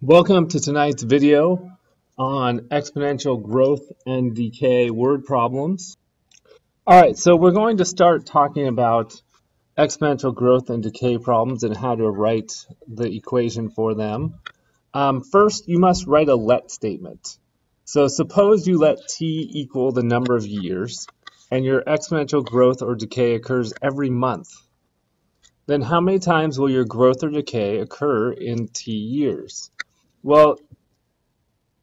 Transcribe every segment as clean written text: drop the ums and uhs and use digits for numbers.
Welcome to tonight's video on exponential growth and decay word problems. All right, so we're going to start talking about exponential growth and decay problems and how to write the equation for them. First, you must write a let statement. So suppose you let t equal the number of years and your exponential growth or decay occurs every month. Then how many times will your growth or decay occur in t years? Well,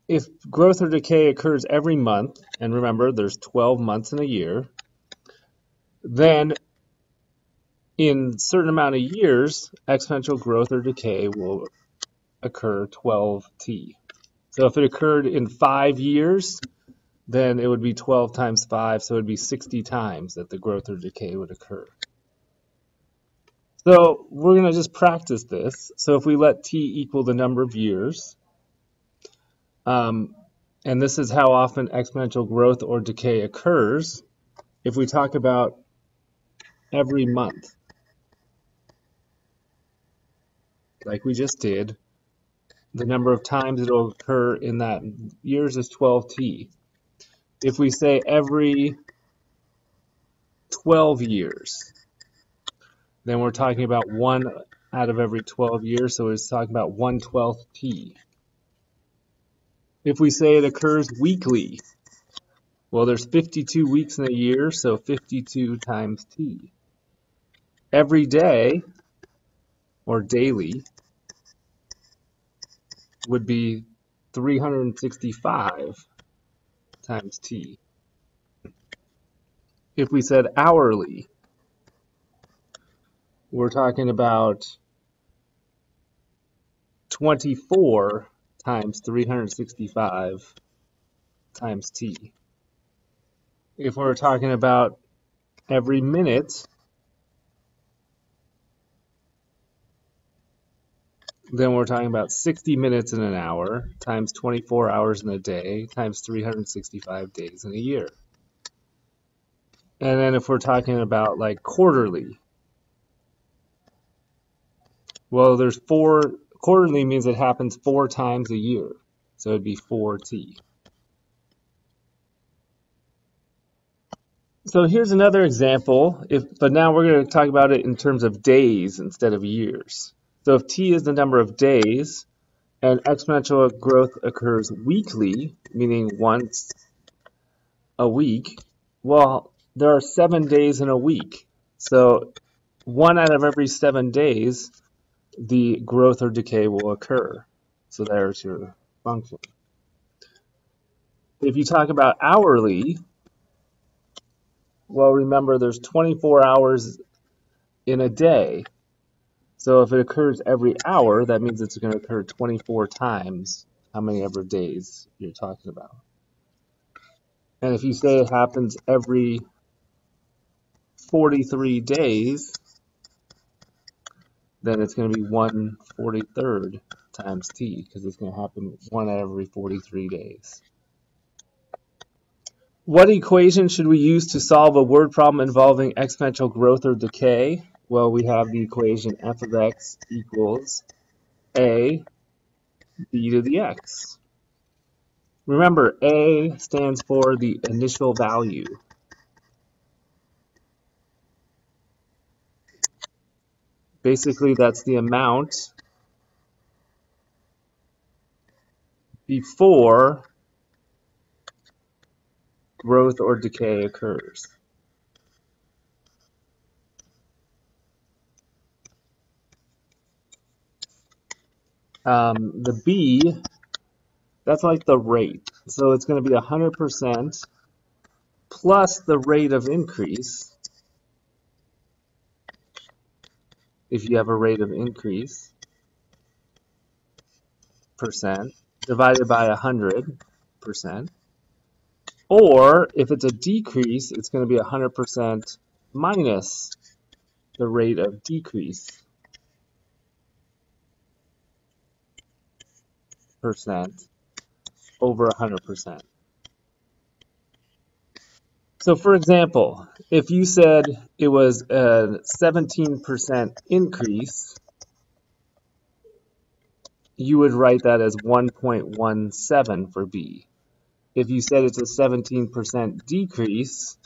if growth or decay occurs every month, and remember there's 12 months in a year, then in a certain amount of years, exponential growth or decay will occur 12t. So if it occurred in 5 years, then it would be 12 times 5, so it would be 60 times that the growth or decay would occur. So we're going to just practice this. So if we let t equal the number of years, and this is how often exponential growth or decay occurs. If we talk about every month, like we just did, the number of times it will occur in that years is 12t. If we say every 12 years, then we're talking about 1 out of every 12 years, so it's talking about 1/12 t. If we say it occurs weekly, well, there's 52 weeks in a year, so 52 times t. Every day, or daily, would be 365 times t. If we said hourly, we're talking about 24 times 365 times t. If we're talking about every minute, then we're talking about 60 minutes in an hour times 24 hours in a day times 365 days in a year. And then if we're talking about like quarterly, well, there's quarterly means it happens 4 times a year, so it'd be 4t. So here's another example, but now we're going to talk about it in terms of days instead of years. So if t is the number of days and exponential growth occurs weekly, meaning once a week, well, there are 7 days in a week. So 1 out of every 7 days, the growth or decay will occur. So there's your function. If you talk about hourly, well, remember there's 24 hours in a day. So if it occurs every hour, that means it's going to occur 24 times how many ever days you're talking about. And if you say it happens every 43 days, then it's going to be 1/43 times t, because it's going to happen 1 out of every 43 days. What equation should we use to solve a word problem involving exponential growth or decay? Well, we have the equation f of x equals a b to the x. Remember, a stands for the initial value. Basically, that's the amount before growth or decay occurs. The b, that's like the rate. So it's going to be 100% plus the rate of increase, if you have a rate of increase, percent, divided by 100%. Or if it's a decrease, it's going to be 100% minus the rate of decrease percent over 100%. So for example, if you said it was a 17% increase, you would write that as 1.17 for B. If you said it's a 17% decrease,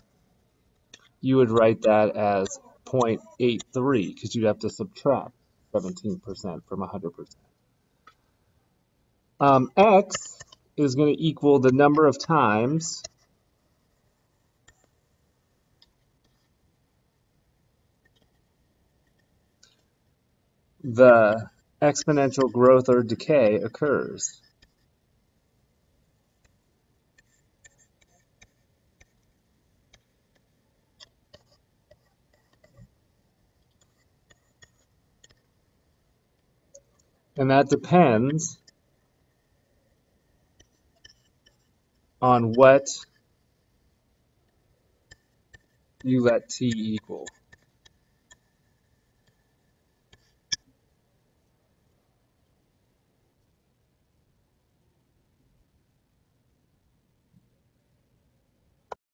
you would write that as 0.83 because you'd have to subtract 17% from 100%. X is going to equal the number of times the exponential growth or decay occurs. And that depends on what you let t equal.